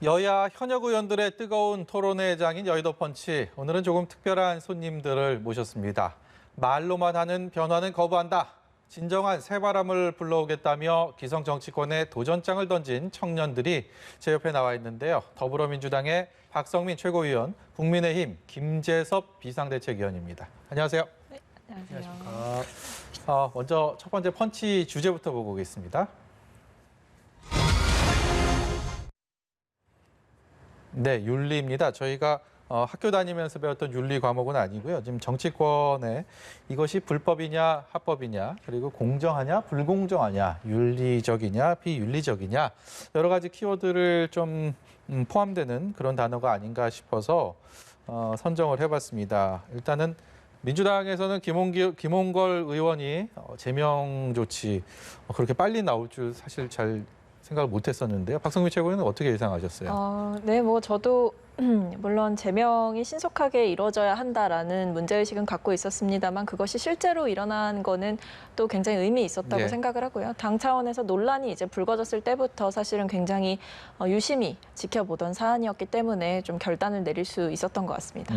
여야 현역 의원들의 뜨거운 토론회 장인 여의도 펀치. 오늘은 조금 특별한 손님들을 모셨습니다. 말로만 하는 변화는 거부한다. 진정한 새바람을 불러오겠다며 기성 정치권에 도전장을 던진 청년들이 제 옆에 나와 있는데요. 더불어민주당의 박성민 최고위원, 국민의힘 김재섭 비상대책위원입니다. 안녕하세요. 네, 안녕하세요. 먼저 첫 번째 펀치 주제부터 보고 오겠습니다. 네, 윤리입니다. 저희가 학교 다니면서 배웠던 윤리 과목은 아니고요. 지금 정치권에 이것이 불법이냐, 합법이냐, 그리고 공정하냐, 불공정하냐, 윤리적이냐, 비윤리적이냐 여러 가지 키워드를 좀 포함되는 그런 단어가 아닌가 싶어서 선정을 해봤습니다. 일단은 민주당에서는 김홍걸 의원이 제명 조치 그렇게 빨리 나올 줄 사실 잘 생각을 못했었는데요. 박성민 최고위원은 어떻게 예상하셨어요? 네, 저도 물론 제명이 신속하게 이루어져야 한다라는 문제의식은 갖고 있었습니다만 그것이 실제로 일어난 거는 또 굉장히 의미 있었다고 예. 생각을 하고요. 당 차원에서 논란이 이제 불거졌을 때부터 사실은 굉장히 유심히 지켜보던 사안이었기 때문에 좀 결단을 내릴 수 있었던 것 같습니다.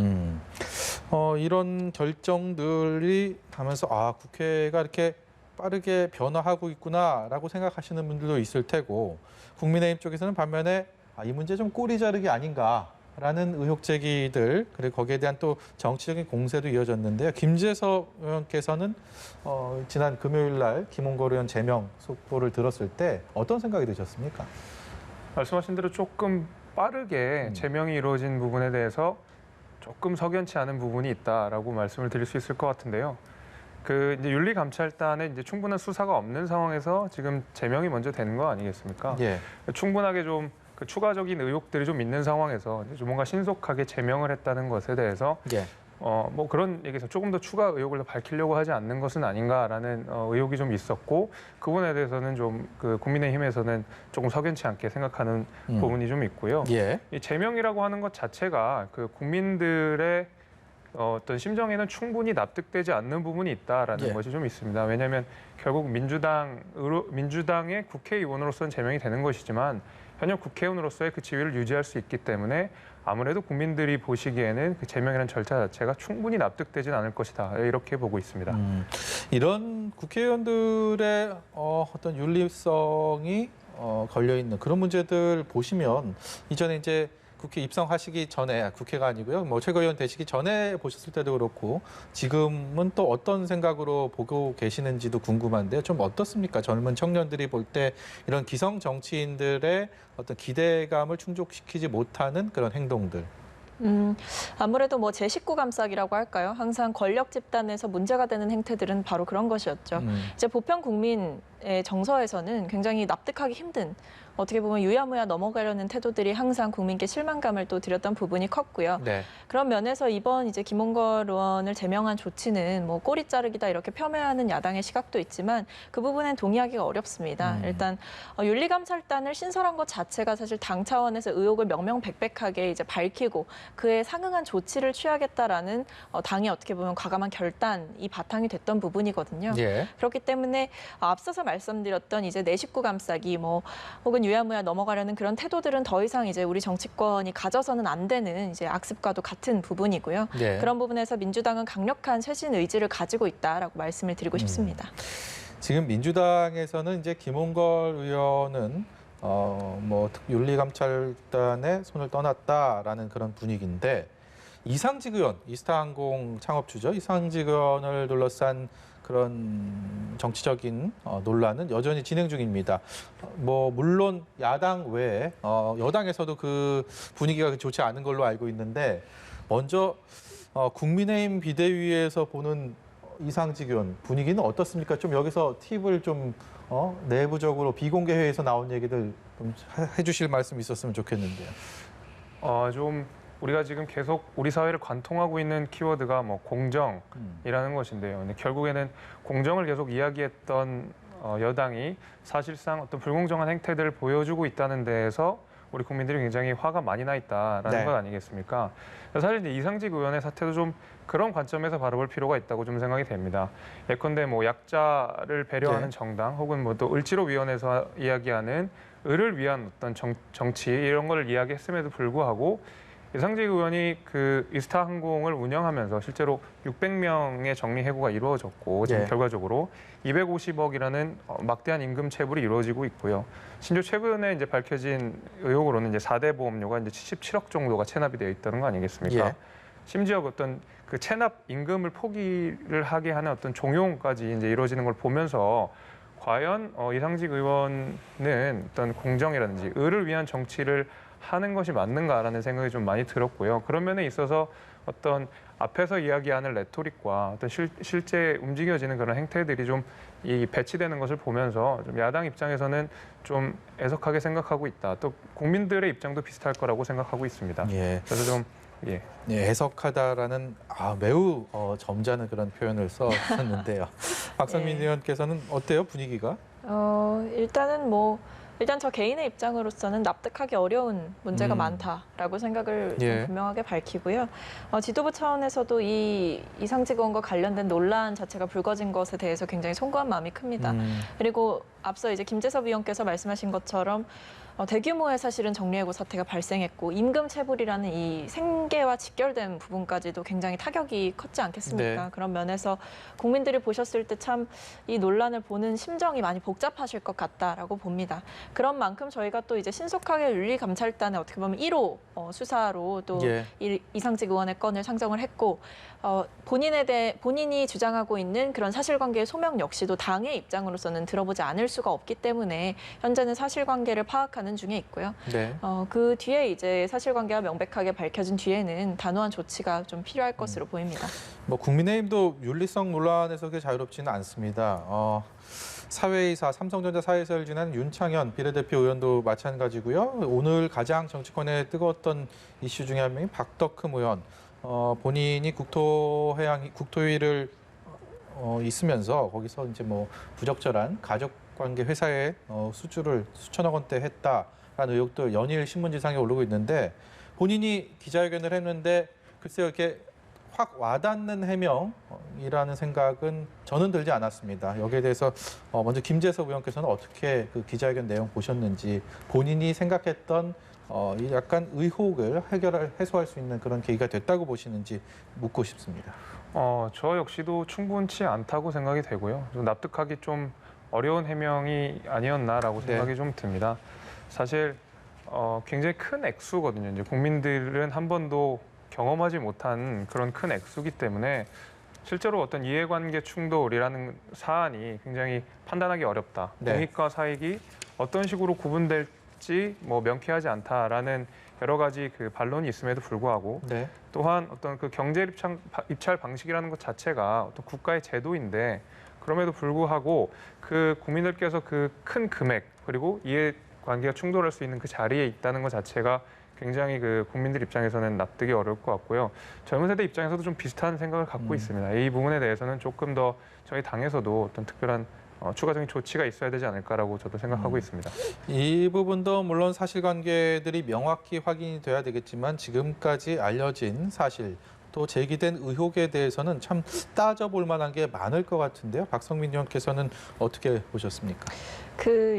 이런 결정들이 하면서 국회가 이렇게 빠르게 변화하고 있구나라고 생각하시는 분들도 있을 테고 국민의힘 쪽에서는 반면에 이 문제 좀 꼬리 자르기 아닌가라는 의혹 제기들 그리고 거기에 대한 또 정치적인 공세도 이어졌는데요. 김재섭 의원께서는 지난 금요일 날 김홍걸 의원 제명 속보를 들었을 때 어떤 생각이 드셨습니까? 말씀하신 대로 조금 빠르게 제명이 이루어진 부분에 대해서 조금 석연치 않은 부분이 있다라고 말씀을 드릴 수 있을 것 같은데요. 이제 윤리감찰단에 이제 충분한 수사가 없는 상황에서 지금 제명이 먼저 되는 거 아니겠습니까? 예. 충분하게 좀 추가적인 의혹들이 좀 있는 상황에서 이제 좀 뭔가 신속하게 제명을 했다는 것에 대해서 예. 그런 얘기에서 조금 더 추가 의혹을 밝히려고 하지 않는 것은 아닌가라는 의혹이 좀 있었고 그 부분에 대해서는 좀 국민의힘에서는 조금 석연치 않게 생각하는 부분이 좀 있고요. 예. 이 제명이라고 하는 것 자체가 국민들의 어떤 심정에는 충분히 납득되지 않는 부분이 있다라는 예. 것이 좀 있습니다. 왜냐하면 결국 민주당의 국회의원으로서는 제명이 되는 것이지만 현역 국회의원으로서의 그 지위를 유지할 수 있기 때문에 아무래도 국민들이 보시기에는 그 제명이라는 절차 자체가 충분히 납득되지는 않을 것이다. 이렇게 보고 있습니다. 이런 국회의원들의 어떤 윤리성이 걸려 있는 그런 문제들 보시면 이전에 이제 국회 입성하시기 전에 국회가 아니고요. 최고위원 되시기 전에 보셨을 때도 그렇고 지금은 또 어떤 생각으로 보고 계시는지도 궁금한데요. 좀 어떻습니까? 젊은 청년들이 볼 때 이런 기성 정치인들의 어떤 기대감을 충족시키지 못하는 그런 행동들. 아무래도 제19 감싸기라고 할까요? 항상 권력 집단에서 문제가 되는 행태들은 바로 그런 것이었죠. 이제 보편 국민의 정서에서는 굉장히 납득하기 힘든 어떻게 보면 유야무야 넘어가려는 태도들이 항상 국민께 실망감을 또 드렸던 부분이 컸고요. 네. 그런 면에서 이번 이제 김홍걸 의원을 제명한 조치는 꼬리 자르기다 이렇게 폄훼하는 야당의 시각도 있지만 그 부분엔 동의하기가 어렵습니다. 일단 윤리감찰단을 신설한 것 자체가 사실 당 차원에서 의혹을 명명백백하게 이제 밝히고 그에 상응한 조치를 취하겠다라는 당이 어떻게 보면 과감한 결단이 바탕이 됐던 부분이거든요. 예. 그렇기 때문에 앞서서 말씀드렸던 이제 내 식구 감싸기 혹은 유야무야 넘어가려는 그런 태도들은 더 이상 이제 우리 정치권이 가져서는 안 되는 이제 악습과도 같은 부분이고요. 네. 그런 부분에서 민주당은 강력한 쇄신 의지를 가지고 있다라고 말씀을 드리고 싶습니다. 지금 민주당에서는 이제 김홍걸 의원은 윤리감찰단에 손을 떠났다라는 그런 분위기인데 이상직 의원, 이스타항공 창업주죠. 이상직 의원을 둘러싼 그런 정치적인 논란은 여전히 진행 중입니다. 물론 야당 외에 여당에서도 그 분위기가 좋지 않은 걸로 알고 있는데 먼저 국민의힘 비대위에서 보는 이상직 의원 분위기는 어떻습니까? 좀 여기서 팁을 좀 내부적으로 비공개 회의에서 나온 얘기들 좀 해주실 말씀 있었으면 좋겠는데요. 좀 우리가 지금 계속 우리 사회를 관통하고 있는 키워드가 공정이라는 것인데요. 근데 결국에는 공정을 계속 이야기했던 여당이 사실상 어떤 불공정한 행태들을 보여주고 있다는 데에서 우리 국민들이 굉장히 화가 많이 나 있다라는 네. 것 아니겠습니까? 사실 이제 이상직 의원의 사태도 좀 그런 관점에서 바라볼 필요가 있다고 좀 생각이 됩니다. 예컨대 약자를 배려하는 네. 정당 혹은 또 을지로위원회에서 이야기하는 을을 위한 어떤 정치 이런 걸 이야기했음에도 불구하고 이상직 의원이 그 이스타 항공을 운영하면서 실제로 600명의 정리 해고가 이루어졌고 지금 예. 결과적으로 250억이라는 막대한 임금 체불이 이루어지고 있고요. 심지어 최근에 이제 밝혀진 의혹으로는 이제 4대 보험료가 이제 77억 정도가 체납이 되어 있다는 거 아니겠습니까? 예. 심지어 어떤 그 체납 임금을 포기를 하게 하는 어떤 종용까지 이제 이루어지는 걸 보면서 과연 이상직 의원은 어떤 공정이라든지 을을 위한 정치를 하는 것이 맞는가라는 생각이 좀 많이 들었고요. 그런 면에 있어서 어떤 앞에서 이야기하는 레토릭과 어떤 실제 움직여지는 그런 행태들이 좀 이 배치되는 것을 보면서 좀 야당 입장에서는 좀 애석하게 생각하고 있다. 또 국민들의 입장도 비슷할 거라고 생각하고 있습니다. 예. 그래서 좀 예. 네, 해석하다라는 매우 점잖은 그런 표현을 썼는데요. 박성민 네. 의원께서는 어때요, 분위기가? 일단 저 개인의 입장으로서는 납득하기 어려운 문제가 많다라고 생각을 좀 예. 분명하게 밝히고요. 지도부 차원에서도 이 이상직 의원과 관련된 논란 자체가 불거진 것에 대해서 굉장히 송구한 마음이 큽니다. 그리고 앞서 이제 김재섭 위원께서 말씀하신 것처럼 대규모의 사실은 정리해고 사태가 발생했고 임금 체불이라는 이 생계와 직결된 부분까지도 굉장히 타격이 컸지 않겠습니까? 네. 그런 면에서 국민들이 보셨을 때 참 이 논란을 보는 심정이 많이 복잡하실 것 같다라고 봅니다. 그런 만큼 저희가 또 이제 신속하게 윤리감찰단에 어떻게 보면 1호 수사로 또 예. 이상직 의원의 건을 상정을 했고 본인이 주장하고 있는 그런 사실관계의 소명 역시도 당의 입장으로서는 들어보지 않을 수가 없기 때문에 현재는 사실관계를 파악하는 중에 있고요. 네. 그 뒤에 이제 사실관계가 명백하게 밝혀진 뒤에는 단호한 조치가 좀 필요할 것으로 보입니다. 뭐 국민의힘도 윤리성 논란에서 그렇게 자유롭지는 않습니다. 사회이사 삼성전자 사회이사를 지낸 윤창현 비례대표 의원도 마찬가지고요. 오늘 가장 정치권에 뜨거웠던 이슈 중에 한 명이 박덕흠 의원. 본인이 국토위를 있으면서 거기서 이제 뭐 부적절한 가족관계 회사에 수주를 수천억 원대 했다라는 의혹도 연일 신문지상에 오르고 있는데 본인이 기자회견을 했는데 글쎄요 이렇게 확 와닿는 해명이라는 생각은 저는 들지 않았습니다. 여기에 대해서 먼저 김재섭 의원께서는 어떻게 그 기자회견 내용 보셨는지 본인이 생각했던 이 약간 의혹을 해소할 수 있는 그런 계기가 됐다고 보시는지 묻고 싶습니다. 저 역시도 충분치 않다고 생각이 되고요. 좀 납득하기 좀 어려운 해명이 아니었나라고 생각이 좀 듭니다. 사실 굉장히 큰 액수거든요. 이제 국민들은 한 번도 경험하지 못한 그런 큰 액수기 때문에 실제로 어떤 이해관계 충돌이라는 사안이 굉장히 판단하기 어렵다. 네. 공익과 사익이 어떤 식으로 구분될지 뭐 명쾌하지 않다라는 여러 가지 그 반론이 있음에도 불구하고 네. 또한 어떤 그 경제 입찰 방식이라는 것 자체가 어떤 국가의 제도인데 그럼에도 불구하고 그 국민들께서 그 큰 금액 그리고 이해관계가 충돌할 수 있는 그 자리에 있다는 것 자체가 굉장히 그 국민들 입장에서는 납득이 어려울 것 같고요. 젊은 세대 입장에서도 좀 비슷한 생각을 갖고 있습니다. 이 부분에 대해서는 조금 더 저희 당에서도 어떤 특별한 추가적인 조치가 있어야 되지 않을까라고 저도 생각하고 있습니다. 이 부분도 물론 사실관계들이 명확히 확인이 돼야 되겠지만 지금까지 알려진 사실 또 제기된 의혹에 대해서는 참 따져볼 만한 게 많을 것 같은데요. 박성민 의원께서는 어떻게 보셨습니까?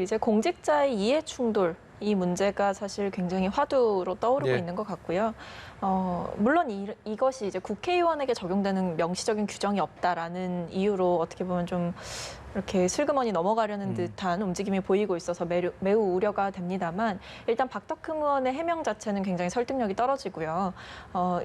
이제 공직자의 이해 충돌 이 문제가 사실 굉장히 화두로 떠오르고 예. 있는 것 같고요. 물론 이것이 이제 국회의원에게 적용되는 명시적인 규정이 없다라는 이유로 어떻게 보면 좀 이렇게 슬그머니 넘어가려는 듯한 움직임이 보이고 있어서 매우 우려가 됩니다만 일단 박덕흠 의원의 해명 자체는 굉장히 설득력이 떨어지고요.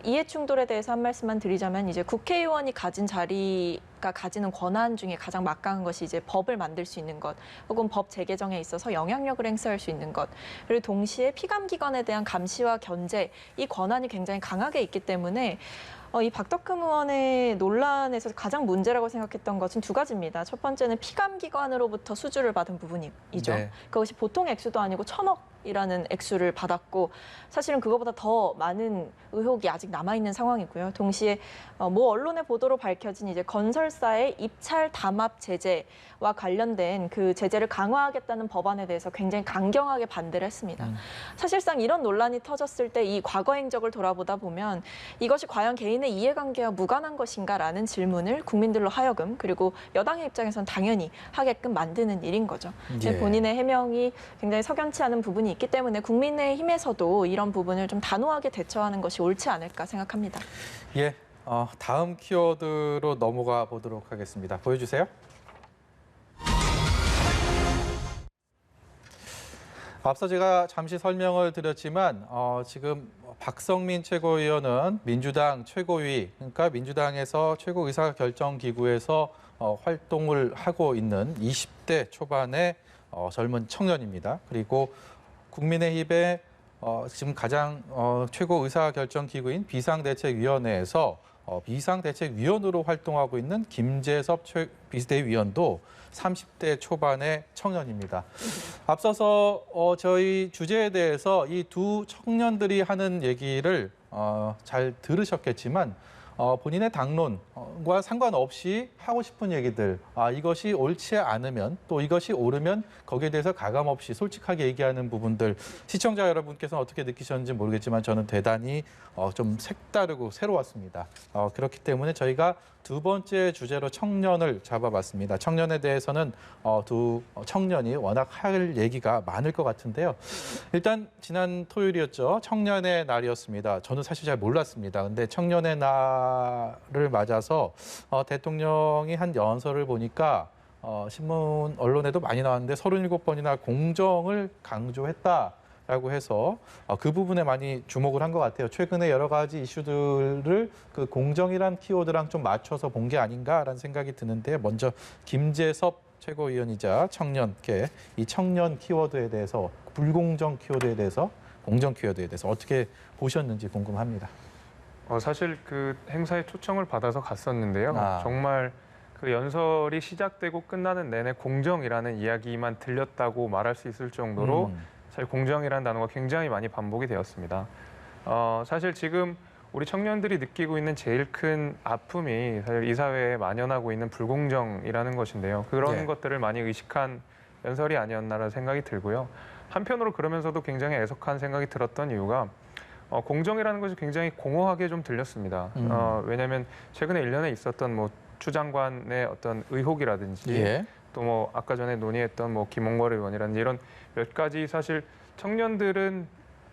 이해 충돌에 대해서 한 말씀만 드리자면 이제 국회의원이 가진 자리가 가지는 권한 중에 가장 막강한 것이 이제 법을 만들 수 있는 것 혹은 법 재개정에 있어서 영향력을 행사할 수 있는 것 그리고 동시에 피감기관에 대한 감시와 견제 이 권한이 굉장히 강하게 있기 때문에 이 박덕흠 의원의 논란에서 가장 문제라고 생각했던 것은 두 가지입니다. 첫 번째는 피감기관으로부터 수주를 받은 부분이죠. 네. 그것이 보통 액수도 아니고 1,000억 억이라는 액수를 받았고 사실은 그거보다 더 많은 의혹이 아직 남아있는 상황이고요. 동시에 모 언론의 보도로 밝혀진 이제 건설사의 입찰 담합 제재와 관련된 그 제재를 강화하겠다는 법안에 대해서 굉장히 강경하게 반대를 했습니다. 사실상 이런 논란이 터졌을 때 이 과거 행적을 돌아보다 보면 이것이 과연 개인의 이해관계와 무관한 것인가라는 질문을 국민들로 하여금 그리고 여당의 입장에서는 당연히 하게끔 만드는 일인 거죠. 예. 본인의 해명이 굉장히 석연치 않은 부분이 있기 때문에 국민의힘에서도 이런 부분을 좀 단호하게 대처하는 것이 옳지 않을까 생각합니다. 예, 다음 키워드로 넘어가 보도록 하겠습니다. 보여주세요. 앞서 제가 잠시 설명을 드렸지만 지금 박성민 최고위원은 민주당 최고위, 그러니까 민주당에서 최고의사결정기구에서 활동을 하고 있는 20대 초반의 젊은 청년입니다. 그리고 국민의힘의 지금 가장 최고의사결정기구인 비상대책위원회에서 비상대책위원으로 활동하고 있는 김재섭 비대위원도 30대 초반의 청년입니다. 앞서서 저희 주제에 대해서 이 두 청년들이 하는 얘기를 잘 들으셨겠지만 본인의 당론과 상관없이 하고 싶은 얘기들, 이것이 옳지 않으면 또 이것이 옳으면 거기에 대해서 가감없이 솔직하게 얘기하는 부분들, 시청자 여러분께서는 어떻게 느끼셨는지 모르겠지만 저는 대단히 좀 색다르고 새로웠습니다. 그렇기 때문에 저희가 두 번째 주제로 청년을 잡아봤습니다. 청년에 대해서는 두 청년이 워낙 할 얘기가 많을 것 같은데요. 일단 지난 토요일이었죠. 청년의 날이었습니다. 저는 사실 잘 몰랐습니다. 근데 청년의 날을 맞아서 대통령이 한 연설을 보니까 신문 언론에도 많이 나왔는데 37번이나 공정을 강조했다라고 해서 그 부분에 많이 주목을 한 것 같아요. 최근에 여러 가지 이슈들을 그 공정이란 키워드랑 좀 맞춰서 본 게 아닌가라는 생각이 드는데 먼저 김재섭 최고위원이자 청년께 이 청년 키워드에 대해서 불공정 키워드에 대해서 공정 키워드에 대해서 어떻게 보셨는지 궁금합니다. 사실 그 행사에 초청을 받아서 갔었는데요. 정말 그 연설이 시작되고 끝나는 내내 공정이라는 이야기만 들렸다고 말할 수 있을 정도로 사실 공정이라는 단어가 굉장히 많이 반복이 되었습니다. 사실 지금 우리 청년들이 느끼고 있는 제일 큰 아픔이 사실 이 사회에 만연하고 있는 불공정이라는 것인데요. 그런 것들을 많이 의식한 연설이 아니었나라는 생각이 들고요. 한편으로 그러면서도 굉장히 애석한 생각이 들었던 이유가 공정이라는 것이 굉장히 공허하게 좀 들렸습니다. 왜냐하면 최근에 일련에 있었던 뭐 추 장관의 어떤 의혹이라든지 또 뭐 아까 전에 논의했던 뭐 김홍걸 의원이라든지 이런 몇 가지 사실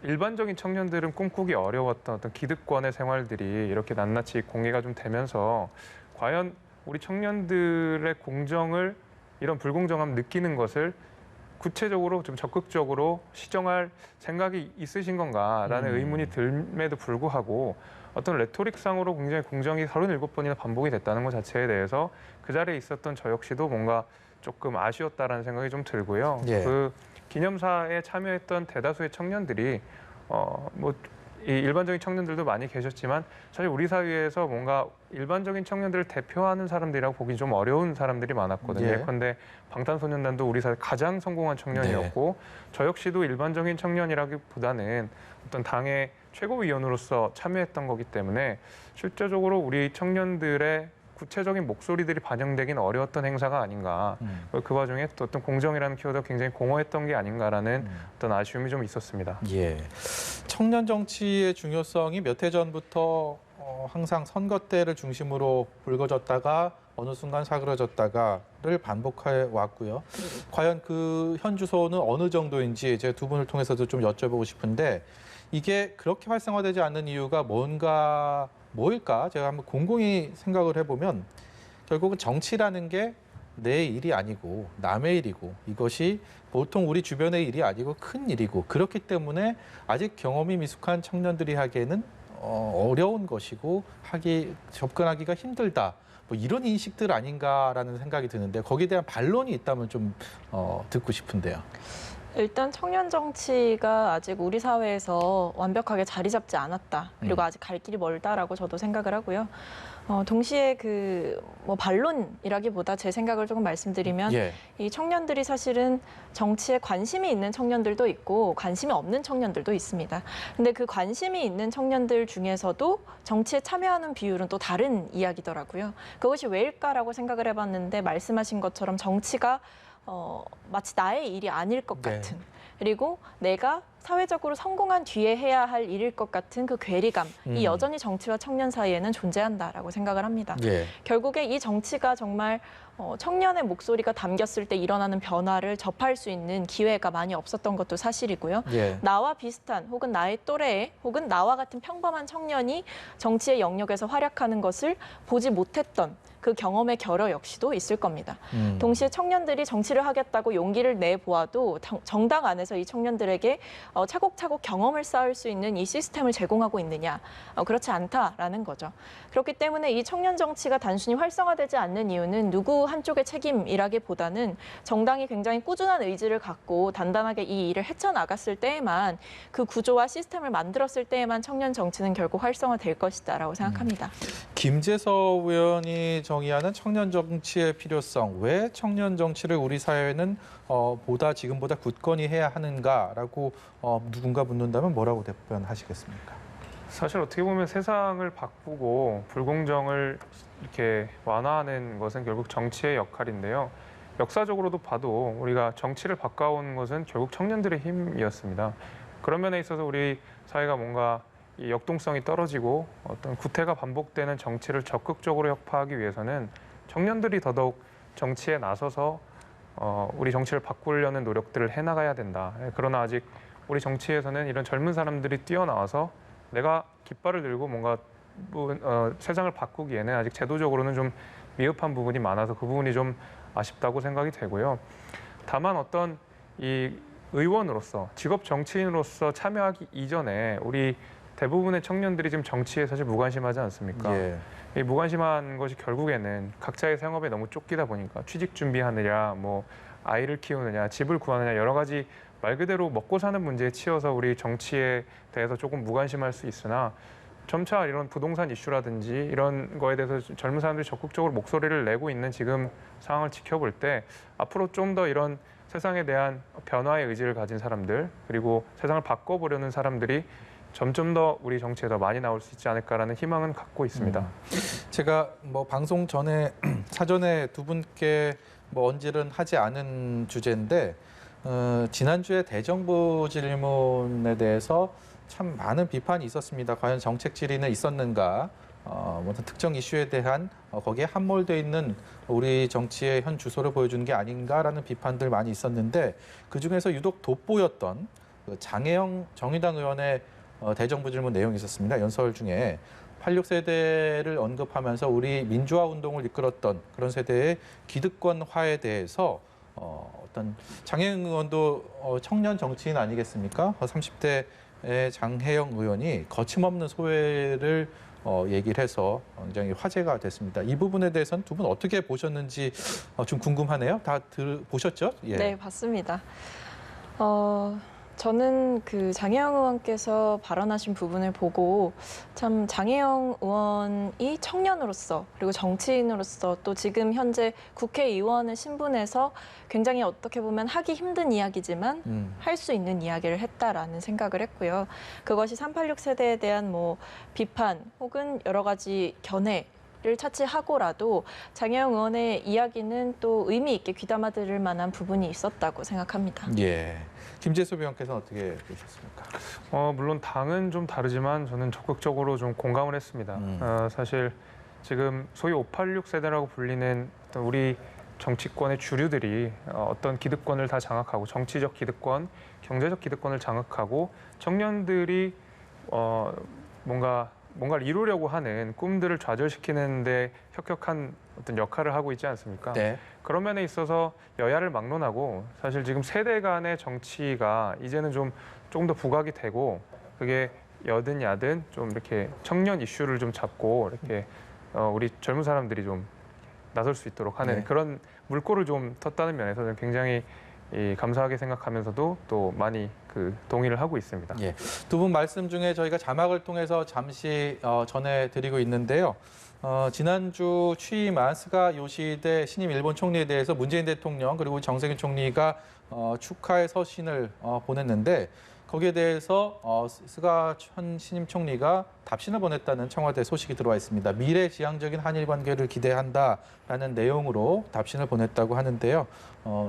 일반적인 청년들은 꿈꾸기 어려웠던 어떤 기득권의 생활들이 이렇게 낱낱이 공개가 좀 되면서 과연 우리 청년들의 공정을 이런 불공정함 느끼는 것을 구체적으로 좀 적극적으로 시정할 생각이 있으신 건가라는 의문이 듦에도 불구하고 어떤 레토릭상으로 굉장히 공정이 37번이나 반복이 됐다는 것 자체에 대해서 그 자리에 있었던 저 역시도 뭔가 조금 아쉬웠다라는 생각이 좀 들고요. 그 기념사에 참여했던 대다수의 청년들이 이 일반적인 청년들도 많이 계셨지만 사실 우리 사회에서 뭔가 일반적인 청년들을 대표하는 사람들이라고 보기 좀 어려운 사람들이 많았거든요. 예컨대 방탄소년단도 우리 사회 가장 성공한 청년이었고 저 역시도 일반적인 청년이라기보다는 어떤 당의 최고위원으로서 참여했던 거기 때문에 실제적으로 우리 청년들의 구체적인 목소리들이 반영되긴 어려웠던 행사가 아닌가. 그 와중에 또 어떤 공정이라는 키워드가 굉장히 공허했던 게 아닌가라는 어떤 아쉬움이 좀 있었습니다. 청년 정치의 중요성이 몇 해 전부터 항상 선거 때를 중심으로 불거졌다가 어느 순간 사그러졌다가를 반복해 왔고요. 과연 그 현주소는 어느 정도인지 제 두 분을 통해서도 좀 여쭤보고 싶은데 이게 그렇게 활성화되지 않는 이유가 뭐일까? 제가 한번 곰곰이 생각을 해보면 결국은 정치라는 게 내 일이 아니고 남의 일이고 이것이 보통 우리 주변의 일이 아니고 큰 일이고 그렇기 때문에 아직 경험이 미숙한 청년들이 하기에는 어려운 것이고 접근하기가 힘들다. 뭐 이런 인식들 아닌가라는 생각이 드는데 거기에 대한 반론이 있다면 좀 듣고 싶은데요. 일단 청년 정치가 아직 우리 사회에서 완벽하게 자리 잡지 않았다. 그리고 아직 갈 길이 멀다라고 저도 생각을 하고요. 동시에 뭐 반론이라기보다 제 생각을 조금 말씀드리면 예. 이 청년들이 사실은 정치에 관심이 있는 청년들도 있고 관심이 없는 청년들도 있습니다. 근데 그 관심이 있는 청년들 중에서도 정치에 참여하는 비율은 또 다른 이야기더라고요. 그것이 왜일까라고 생각을 해봤는데 말씀하신 것처럼 정치가 마치 나의 일이 아닐 것 네. 같은 그리고 내가 사회적으로 성공한 뒤에 해야 할 일일 것 같은 그 괴리감이 여전히 정치와 청년 사이에는 존재한다라고 생각을 합니다. 예. 결국에 이 정치가 정말 청년의 목소리가 담겼을 때 일어나는 변화를 접할 수 있는 기회가 많이 없었던 것도 사실이고요. 예. 나와 비슷한 혹은 나의 또래의 혹은 나와 같은 평범한 청년이 정치의 영역에서 활약하는 것을 보지 못했던 그 경험의 결여 역시도 있을 겁니다. 동시에 청년들이 정치를 하겠다고 용기를 내보아도 정당 안에서 이 청년들에게 차곡차곡 경험을 쌓을 수 있는 이 시스템을 제공하고 있느냐? 그렇지 않다라는 거죠. 그렇기 때문에 이 청년 정치가 단순히 활성화되지 않는 이유는 누구 한쪽의 책임이라기보다는 정당이 굉장히 꾸준한 의지를 갖고 단단하게 이 일을 헤쳐나갔을 때에만 그 구조와 시스템을 만들었을 때에만 청년 정치는 결국 활성화될 것이다라고 생각합니다. 김재섭 의원이 정의하는 청년 정치의 필요성, 왜 청년 정치를 우리 사회는 지금보다 굳건히 해야 하는가라고 누군가 묻는다면 뭐라고 답변하시겠습니까? 사실 어떻게 보면 세상을 바꾸고 불공정을 이렇게 완화하는 것은 결국 정치의 역할인데요. 역사적으로도 봐도 우리가 정치를 바꿔온 것은 결국 청년들의 힘이었습니다. 그런 면에 있어서 우리 사회가 뭔가 이 역동성이 떨어지고 어떤 구태가 반복되는 정치를 적극적으로 혁파하기 위해서는 청년들이 더더욱 정치에 나서서 우리 정치를 바꾸려는 노력들을 해나가야 된다. 그러나 아직 우리 정치에서는 이런 젊은 사람들이 뛰어나와서 내가 깃발을 들고 뭔가 세상을 바꾸기에는 아직 제도적으로는 좀 미흡한 부분이 많아서 그 부분이 좀 아쉽다고 생각이 되고요. 다만 어떤 이 의원으로서 직업 정치인으로서 참여하기 이전에 우리 대부분의 청년들이 지금 정치에 사실 무관심하지 않습니까? 예. 이 무관심한 것이 결국에는 각자의 생업에 너무 쫓기다 보니까 취직 준비하느냐, 뭐 아이를 키우느냐, 집을 구하느냐 여러 가지 말 그대로 먹고 사는 문제에 치여서 우리 정치에 대해서 조금 무관심할 수 있으나 점차 이런 부동산 이슈라든지 이런 거에 대해서 젊은 사람들이 적극적으로 목소리를 내고 있는 지금 상황을 지켜볼 때 앞으로 좀 더 이런 세상에 대한 변화의 의지를 가진 사람들 그리고 세상을 바꿔보려는 사람들이 점점 더 우리 정치에 더 많이 나올 수 있지 않을까라는 희망은 갖고 있습니다. 제가 뭐 방송 전에 사전에 두 분께 뭐 언질은 하지 않은 주제인데 지난주에 대정부 질문에 대해서 참 많은 비판이 있었습니다. 과연 정책 질의는 있었는가? 어떤 특정 이슈에 대한 거기에 함몰돼 있는 우리 정치의 현 주소를 보여주는 게 아닌가라는 비판들 많이 있었는데 그중에서 유독 돋보였던 그 장혜영 정의당 의원의 대정부 질문 내용이 있었습니다. 연설 중에 86세대를 언급하면서 우리 민주화 운동을 이끌었던 그런 세대의 기득권화에 대해서 어떤 장혜영 의원도 청년 정치인 아니겠습니까? 30대의 장혜영 의원이 거침없는 소회를 얘기를 해서 굉장히 화제가 됐습니다. 이 부분에 대해서는 두 분 어떻게 보셨는지 좀 궁금하네요. 다 보셨죠? 예. 네, 봤습니다. 저는 그 장혜영 의원께서 발언하신 부분을 보고 참 장혜영 의원이 청년으로서 그리고 정치인으로서 또 지금 현재 국회의원의 신분에서 굉장히 어떻게 보면 하기 힘든 이야기지만 할 수 있는 이야기를 했다라는 생각을 했고요. 그것이 386 세대에 대한 뭐 비판 혹은 여러 가지 견해를 차치하고라도 장혜영 의원의 이야기는 또 의미 있게 귀담아 들을 만한 부분이 있었다고 생각합니다. 예. 김재섭 의원께서는 어떻게 보셨습니까? 물론 당은 좀 다르지만 저는 적극적으로 좀 공감을 했습니다. 사실 지금 소위 586 세대라고 불리는 어떤 우리 정치권의 주류들이 어떤 기득권을 다 장악하고 정치적 기득권, 경제적 기득권을 장악하고 청년들이 뭔가를 이루려고 하는 꿈들을 좌절시키는데 혁혁한 어떤 역할을 하고 있지 않습니까? 네. 그런 면에 있어서 여야를 막론하고 사실 지금 세대 간의 정치가 이제는 조금 더 부각이 되고 그게 여든 야든 좀 이렇게 청년 이슈를 좀 잡고 이렇게 우리 젊은 사람들이 좀 나설 수 있도록 하는 네. 그런 물꼬를 좀 텄다는 면에서는 굉장히 감사하게 생각하면서도 또 많이 동의를 하고 있습니다. 예. 두 분 말씀 중에 저희가 자막을 통해서 잠시 전해드리고 있는데요. 지난주 취임한 스가 요시히데 신임 일본 총리에 대해서 문재인 대통령 그리고 정세균 총리가 축하의 서신을 보냈는데 거기에 대해서 스가 현 신임 총리가 답신을 보냈다는 청와대 소식이 들어와 있습니다. 미래지향적인 한일 관계를 기대한다라는 내용으로 답신을 보냈다고 하는데요.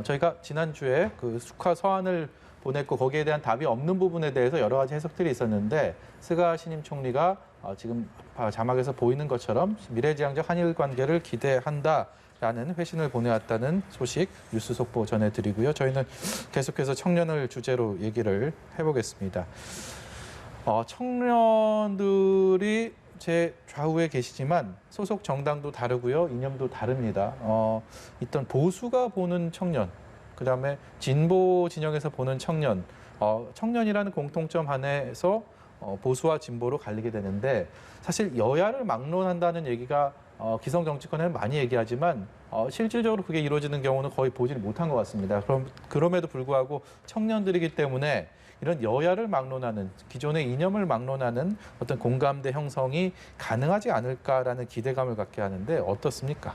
저희가 지난주에 그 축하 서한을 보냈고 거기에 대한 답이 없는 부분에 대해서 여러 가지 해석들이 있었는데 스가 신임 총리가 지금 자막에서 보이는 것처럼 미래지향적 한일 관계를 기대한다라는 회신을 보내왔다는 소식 뉴스 속보 전해드리고요. 저희는 계속해서 청년을 주제로 얘기를 해보겠습니다. 청년들이 제 좌우에 계시지만 소속 정당도 다르고요. 이념도 다릅니다. 일단 보수가 보는 청년, 그다음에 진보 진영에서 보는 청년, 청년이라는 공통점 안에서 보수와 진보로 갈리게 되는데 사실 여야를 막론한다는 얘기가 기성 정치권에는 많이 얘기하지만 실질적으로 그게 이루어지는 경우는 거의 보지를 못한 것 같습니다. 그럼에도 불구하고 청년들이기 때문에 이런 여야를 막론하는 기존의 이념을 막론하는 어떤 공감대 형성이 가능하지 않을까라는 기대감을 갖게 하는데 어떻습니까?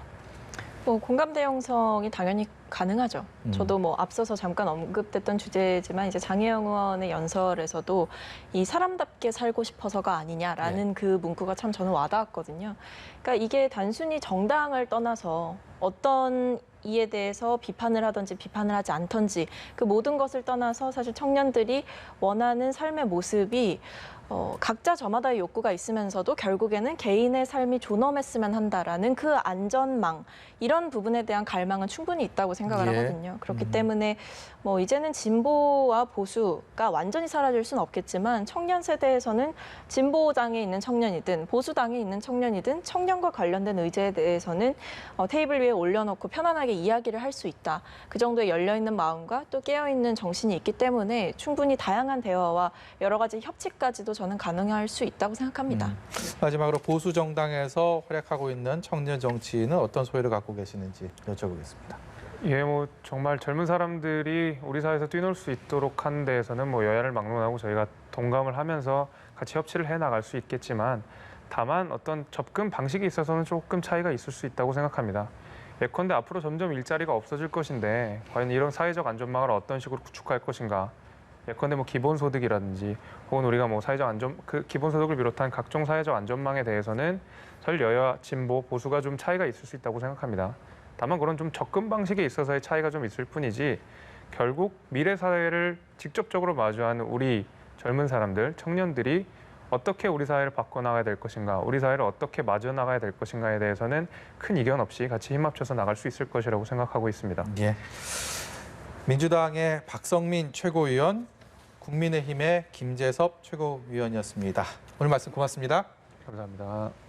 공감대 형성이 당연히 가능하죠. 저도 앞서서 잠깐 언급됐던 주제지만 이제 장혜영 의원의 연설에서도 이 사람답게 살고 싶어서가 아니냐라는 그 문구가 참 저는 와닿았거든요. 그러니까 이게 단순히 정당을 떠나서 어떤 이에 대해서 비판을 하든지 비판을 하지 않던지 그 모든 것을 떠나서 사실 청년들이 원하는 삶의 모습이 각자 저마다의 욕구가 있으면서도 결국에는 개인의 삶이 존엄했으면 한다라는 그 안전망 이런 부분에 대한 갈망은 충분히 있다고 생각을 하거든요. 그렇기 때문에 이제는 진보와 보수가 완전히 사라질 수는 없겠지만 청년 세대에서는 진보당에 있는 청년이든 보수당에 있는 청년이든 청년과 관련된 의제에 대해서는 테이블 위에 올려놓고 편안하게 이야기를 할 수 있다. 그 정도의 열려있는 마음과 또 깨어있는 정신이 있기 때문에 충분히 다양한 대화와 여러 가지 협치까지도 저는 가능할 수 있다고 생각합니다. 마지막으로 보수 정당에서 활약하고 있는 청년 정치인은 어떤 소회를 갖고 계시는지 여쭤보겠습니다. 예, 정말 젊은 사람들이 우리 사회에서 뛰놀 수 있도록 하는 데에서는 여야를 막론하고 저희가 동감을 하면서 같이 협치를 해 나갈 수 있겠지만 다만 어떤 접근 방식에 있어서는 조금 차이가 있을 수 있다고 생각합니다. 예컨대 앞으로 점점 일자리가 없어질 것인데 과연 이런 사회적 안전망을 어떤 식으로 구축할 것인가? 예컨대 기본소득이라든지 혹은 우리가 사회적 기본소득을 비롯한 각종 사회적 안전망에 대해서는 사실 여야, 진보, 보수가 좀 차이가 있을 수 있다고 생각합니다. 다만 그런 좀 접근 방식에 있어서의 차이가 좀 있을 뿐이지 결국 미래 사회를 직접적으로 마주하는 우리 젊은 사람들, 청년들이 어떻게 우리 사회를 바꿔나가야 될 것인가, 우리 사회를 어떻게 마주나가야 될 것인가에 대해서는 큰 이견 없이 같이 힘합쳐서 나갈 수 있을 것이라고 생각하고 있습니다. 예. 민주당의 박성민 최고위원, 국민의힘의 김재섭 최고위원이었습니다. 오늘 말씀 고맙습니다. 감사합니다.